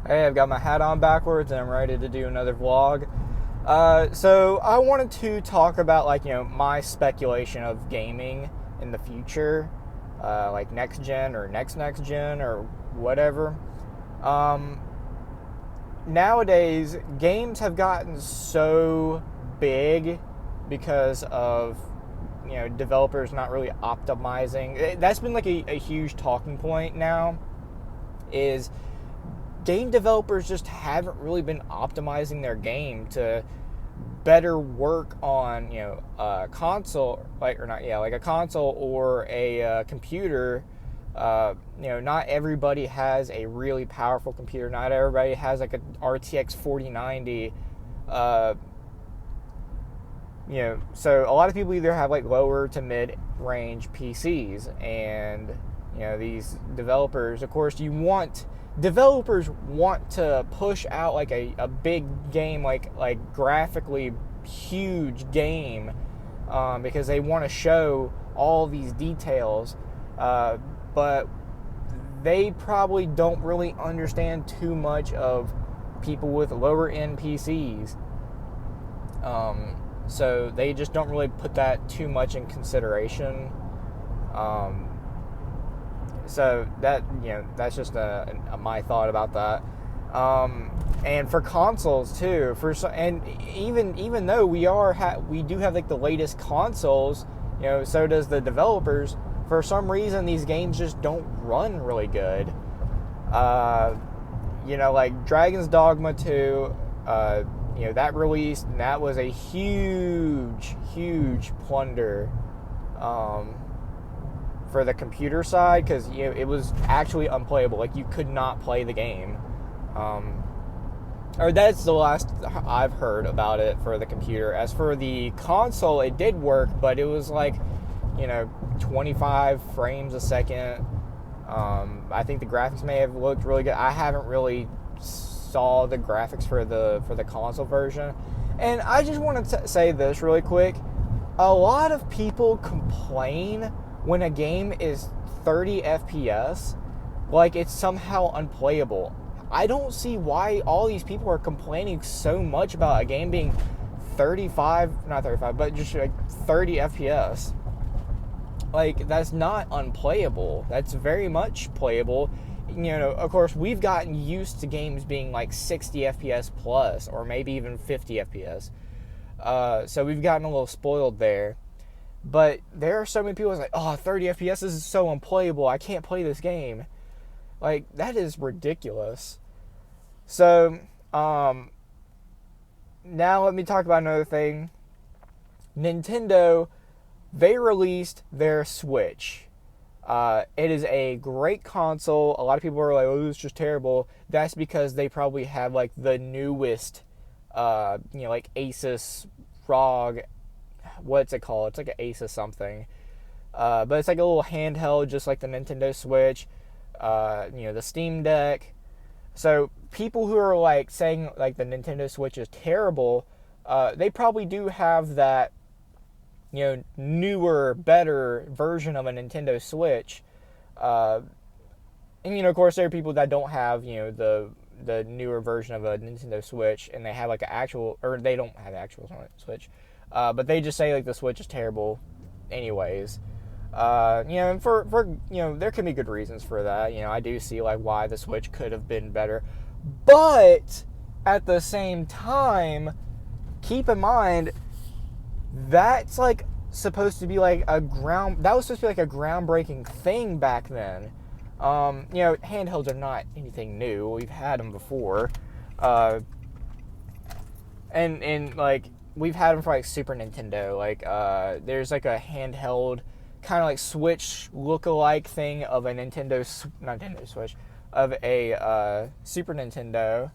Hey, I've got my hat on backwards and I'm ready to do another vlog. So I wanted to talk about my speculation of gaming in the future, like next gen or next gen or whatever. Um, Nowadays, games have gotten so big because of developers not really optimizing. That's been like a huge talking point now. Is game developers just haven't really been optimizing their game to better work on a console, like a console or a computer. Not everybody has a really powerful computer. Not everybody has like an RTX 4090. So a lot of people either have like lower to mid range PCs, and these developers, of course, developers want to push out like a big game, like graphically huge game, because they want to show all these details, but they probably don't really understand too much of people with lower end PCs. So they just don't really put that too much in consideration. So that's just my thought about that. And for consoles too, and even though we do have like the latest consoles, so does the developers. For some reason, these games just don't run really good. Like Dragon's Dogma 2. That released, and that was a huge plunder for the computer side, because it was actually unplayable. Like, you could not play the game, or that's the last I've heard about it for the computer. As for the console, it did work, but it was like 25 frames a second. I think the graphics may have looked really good. I haven't really saw the graphics for the console version. And I just want to say this really quick. A lot of people complain when a game is 30 FPS like it's somehow unplayable. I don't see why all these people are complaining so much about a game being not 35, but just like 30 FPS. Like, that's not unplayable. That's very much playable. Of course, we've gotten used to games being like 60 FPS plus, or maybe even 50 FPS. So we've gotten a little spoiled there. But there are so many people who's like, oh, 30 FPS, this is so unplayable. I can't play this game. Like, that is ridiculous. So, now let me talk about another thing. Nintendo, they released their Switch. It is a great console. A lot of people are like, oh, it's just terrible. That's because they probably have like the newest, like Asus ROG. What's it called? It's like an Asus something. But it's like a little handheld, just like the Nintendo Switch, the Steam Deck. So people who are like saying like the Nintendo Switch is terrible, they probably do have that newer, better version of a Nintendo Switch. And of course, there are people that don't have the newer version of a Nintendo Switch, and they have like they don't have the actual Switch, but they just say like the Switch is terrible anyways. And for there can be good reasons for that. I do see like why the Switch could have been better, but at the same time, keep in mind that's like supposed to be like that was supposed to be like a groundbreaking thing back then. Handhelds are not anything new. We've had them before, and like we've had them for like Super Nintendo. Like there's like a handheld kind of like Switch look-alike thing of a not Nintendo Switch, of a Super Nintendo. I'm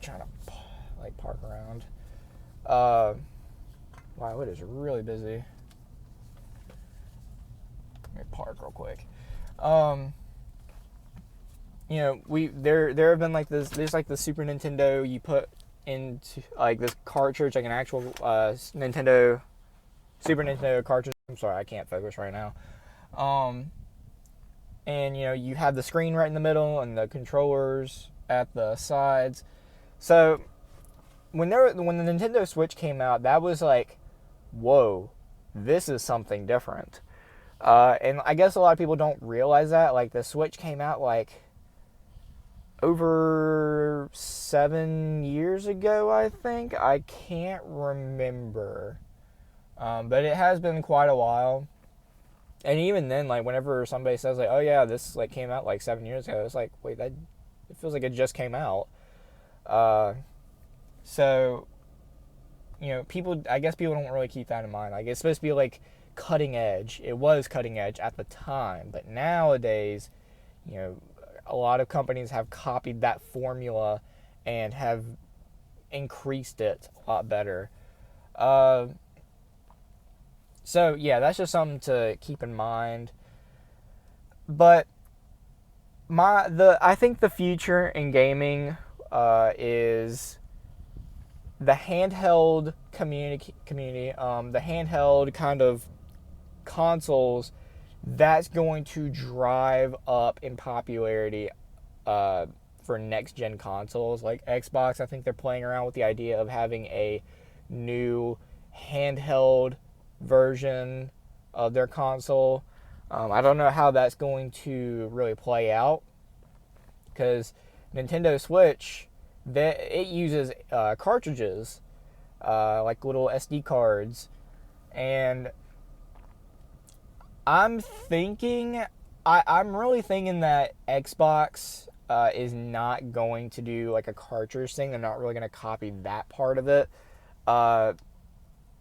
trying to like park around. Wow, it is really busy. Let me park real quick. There have been like this. There's like the Super Nintendo you put into like this cartridge, like an actual Super Nintendo cartridge. I'm sorry, I can't focus right now. and you have the screen right in the middle and the controllers at the sides. So when the Nintendo Switch came out, that was like, whoa, this is something different. And I guess a lot of people don't realize that. Like, the Switch came out like over 7 years ago, I think. I can't remember. But it has been quite a while. And even then, like, whenever somebody says, like, oh yeah, this like came out like 7 years ago, it's like, wait, it feels like it just came out. So, I guess people don't really keep that in mind. Like, it's supposed to be like cutting edge. It was cutting edge at the time, but nowadays, a lot of companies have copied that formula and have increased it a lot better. So yeah, that's just something to keep in mind. But I think the future in gaming is the handheld community, the handheld kind of consoles. That's going to drive up in popularity for next gen consoles like Xbox. I think they're playing around with the idea of having a new handheld version of their console. I don't know how that's going to really play out, because Nintendo Switch, it uses cartridges, like little SD cards, and I'm really thinking that Xbox is not going to do like a cartridge thing. They're not really going to copy that part of it.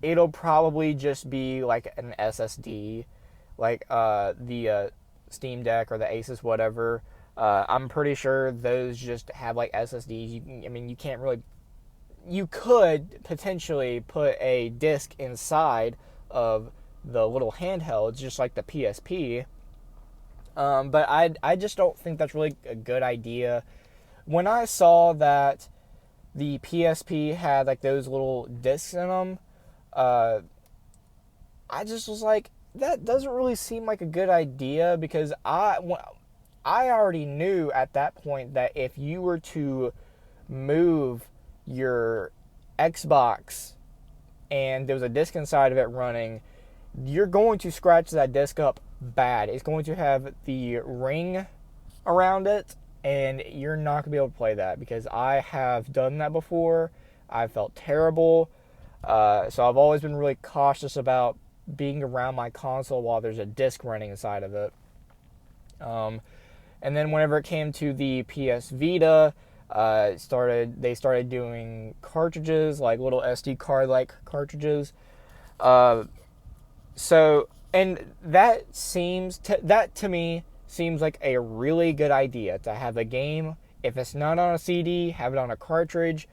It'll probably just be like an SSD, like the Steam Deck or the Asus, whatever. I'm pretty sure those just have like SSDs. You could potentially put a disc inside of the little handhelds, just like the PSP. But I just don't think that's really a good idea. When I saw that the PSP had like those little discs in them, I just was like, that doesn't really seem like a good idea, because I already knew at that point that if you were to move your Xbox and there was a disc inside of it running, you're going to scratch that disc up bad. It's going to have the ring around it, and you're not going to be able to play that, because I have done that before. I felt terrible. So I've always been really cautious about being around my console while there's a disc running inside of it. And then whenever it came to the PS Vita, they started doing cartridges, like little SD card like cartridges. And that to me seems like a really good idea, to have a game, if it's not on a CD, have it on a cartridge,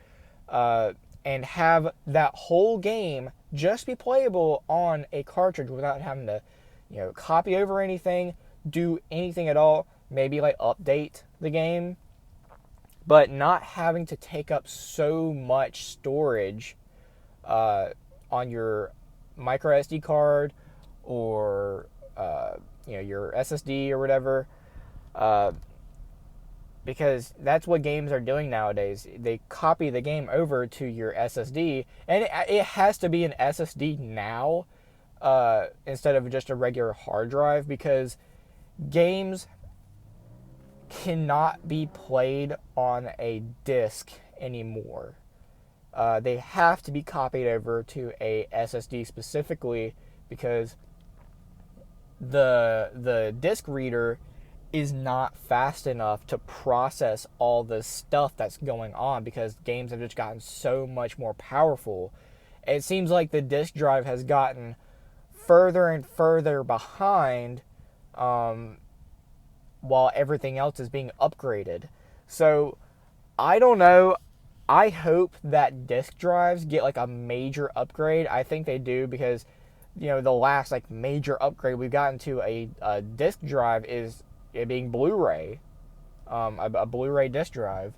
and have that whole game just be playable on a cartridge without having to, copy over anything, do anything at all. Maybe like update the game, but not having to take up so much storage on your micro SD card or your SSD or whatever, because that's what games are doing nowadays. They copy the game over to your SSD, and it has to be an SSD now instead of just a regular hard drive, because games cannot be played on a disc anymore. They have to be copied over to a SSD specifically, because the disc reader is not fast enough to process all the stuff that's going on, because games have just gotten so much more powerful. It seems like the disc drive has gotten further and further behind while everything else is being upgraded. So I don't know. I hope that disc drives get like a major upgrade. I think they do, because the last like major upgrade we've gotten to a disc drive is it being Blu-ray, a Blu-ray disc drive.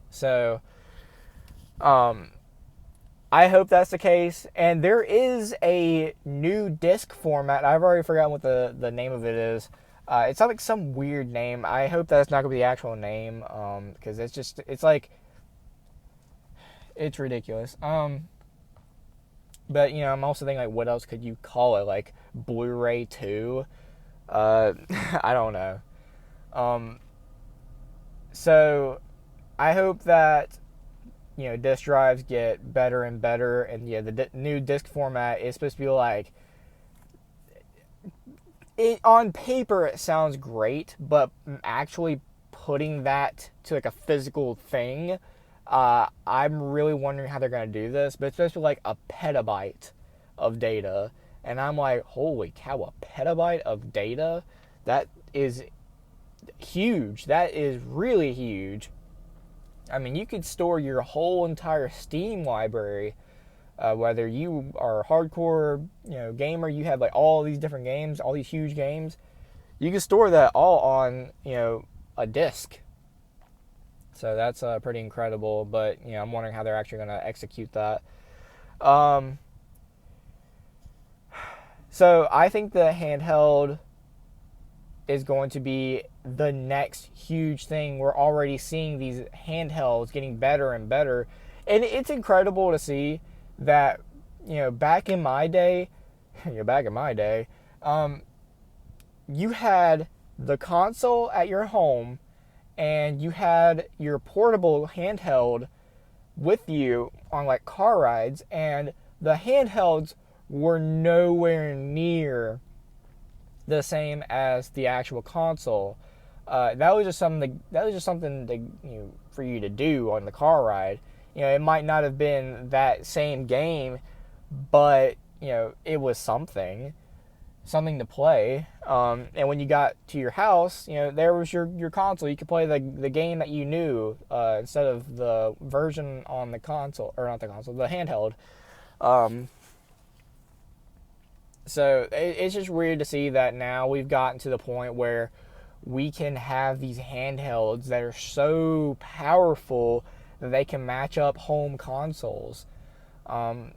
So I hope that's the case. And there is a new disc format. I've already forgotten what the name of it is. It's like some weird name. I hope that's not gonna be the actual name, because it's like it's ridiculous. But I'm also thinking like, what else could you call it? Like Blu-ray 2? I don't know. So I hope that disk drives get better and better, and the new disk format is supposed to be like, on paper it sounds great, but actually putting that to like a physical thing, I'm really wondering how they're going to do this. But it's supposed to be like a petabyte of data, and I'm like, holy cow, a petabyte of data? That is huge. That is really huge. I mean, you could store your whole entire Steam library, whether you are a hardcore, gamer, you have like all these different games, all these huge games. You can store that all on, a disc. So that's pretty incredible. But I'm wondering how they're actually going to execute that. So I think the handheld is going to be the next huge thing. We're already seeing these handhelds getting better and better, and it's incredible to see that back in my day, you had the console at your home, and you had your portable handheld with you on like car rides, and the handhelds were nowhere near the same as the actual console. That was just something for you to do on the car ride. It might not have been that same game, but it was something to play. And when you got to your house, there was your console. You could play the game that you knew, instead of the version on the console, or not the console, the handheld. So it's just weird to see that now we've gotten to the point where we can have these handhelds that are so powerful that they can match up home consoles. And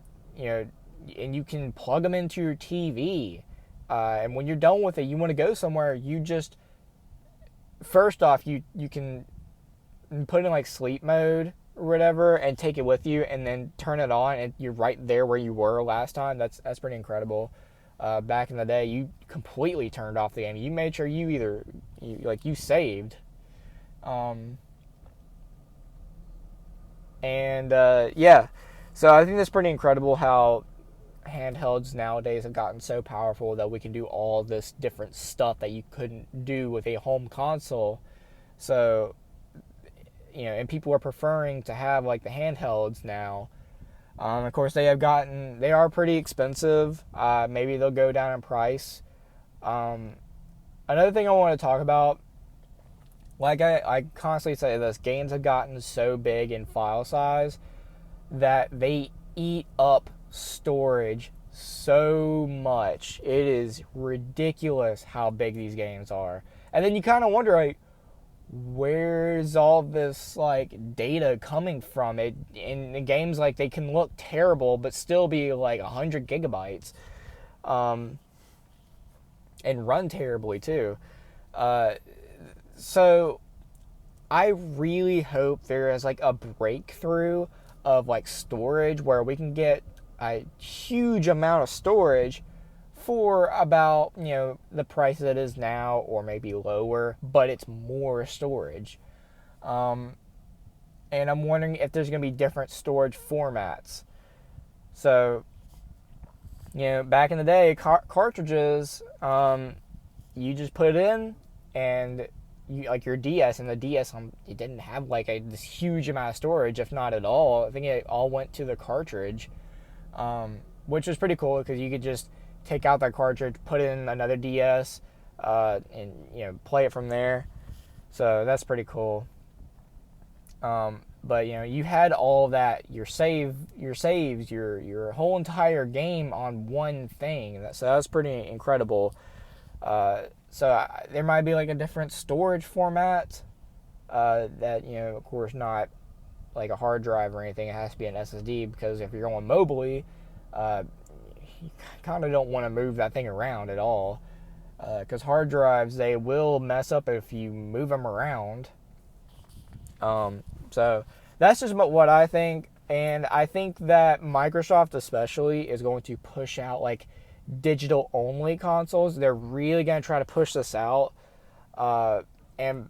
you can plug them into your TV. And when you're done with it, you want to go somewhere, you just, first off, you can put it in like sleep mode or whatever and take it with you, and then turn it on and you're right there where you were last time. That's pretty incredible. Back in the day, you completely turned off the game. You made sure you saved. So I think that's pretty incredible how handhelds nowadays have gotten so powerful that we can do all this different stuff that you couldn't do with a home console. So, and people are preferring to have like the handhelds now. Of course, they are pretty expensive. Maybe they'll go down in price. Another thing I want to talk about, like I constantly say this, games have gotten so big in file size that they eat up storage so much. It is ridiculous how big these games are. And then you kind of wonder, like, where's all this like data coming from? It in the games, like, they can look terrible but still be like 100 gigabytes, and run terribly too. So I really hope there is like a breakthrough of like storage where we can get a huge amount of storage for about, the price that it is now, or maybe lower, but it's more storage. And I'm wondering if there's going to be different storage formats. So, back in the day, cartridges, you just put it in, and like your DS, and the DS, it didn't have like this huge amount of storage, if not at all. I think it all went to the cartridge, which was pretty cool because you could just take out that cartridge, put in another DS, and play it from there. So that's pretty cool. But you had all that, your saves, your whole entire game on one thing. So that was pretty incredible. So there might be like a different storage format, that, of course, not like a hard drive or anything. It has to be an SSD, because if you're going mobily, you kind of don't want to move that thing around at all. because hard drives, they will mess up if you move them around. So that's just what I think, and I think that Microsoft especially is going to push out like digital only consoles. They're really going to try to push this out, and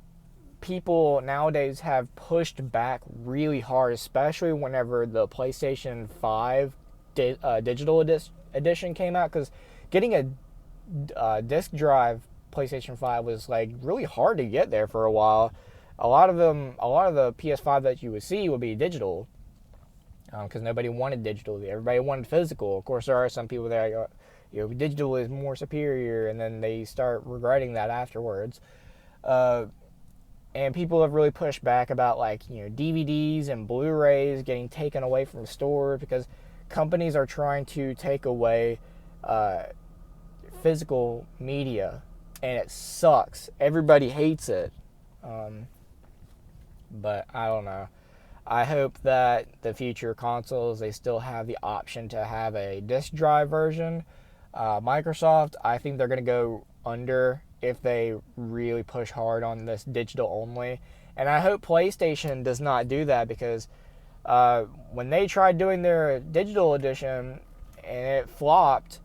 people nowadays have pushed back really hard, especially whenever the PlayStation 5 digital edition came out, because getting a disc drive PlayStation 5 was like really hard to get there for a while. A lot of the PS5 that you would see would be digital, because nobody wanted digital. Everybody wanted physical. Of course, there are some people that digital is more superior, and then they start regretting that afterwards. And people have really pushed back about like DVDs and Blu-rays getting taken away from stores, because companies are trying to take away physical media, and it sucks. Everybody hates it. But I don't know. I hope that the future consoles, they still have the option to have a disc drive version. Microsoft, I think they're going to go under if they really push hard on this digital only. And I hope PlayStation does not do that, because when they tried doing their digital edition and it flopped,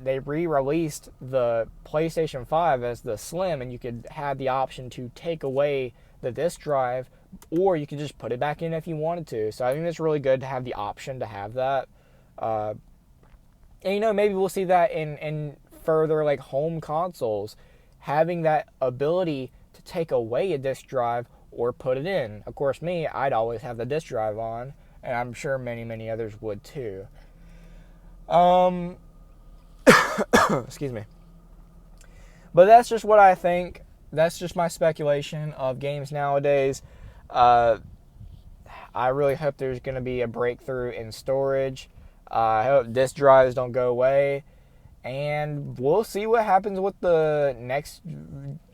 they re-released the PlayStation 5 as the Slim, and you could have the option to take away the disc drive, or you could just put it back in if you wanted to. So I think it's really good to have the option to have that. And maybe we'll see that in further like home consoles, having that ability to take away a disc drive or put it in. Of course, I'd always have the disc drive on, and I'm sure many others would too. Excuse me. But that's just what I think. That's just my speculation of games nowadays. I really hope there's going to be a breakthrough in storage. I hope disk drives don't go away. And we'll see what happens with the next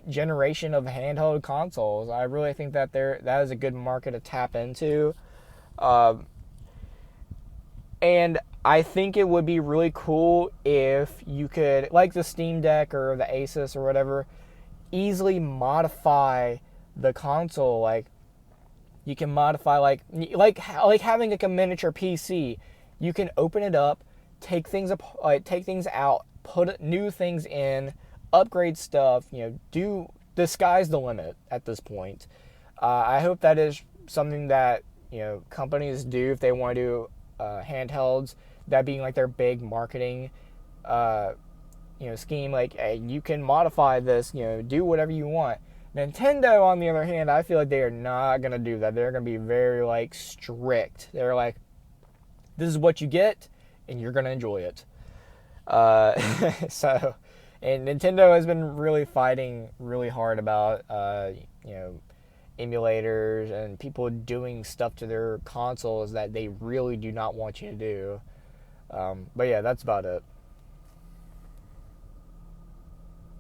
generation of handheld consoles. I really think that that is a good market to tap into. And I think it would be really cool if you could, like the Steam Deck or the Asus or whatever, easily modify the console. Like you can modify like having like a miniature PC. You can open it up, take things out, put new things in, upgrade stuff. The sky's the limit at this point. I hope that is something that companies do if they want to do handhelds. That being like their big marketing scheme. Like, hey, you can modify this. Do whatever you want. Nintendo, on the other hand, I feel like they are not gonna do that. They're gonna be very like strict. They're like, this is what you get, and you're gonna enjoy it. So, and Nintendo has been really fighting really hard about emulators and people doing stuff to their consoles that they really do not want you to do. But yeah, that's about it.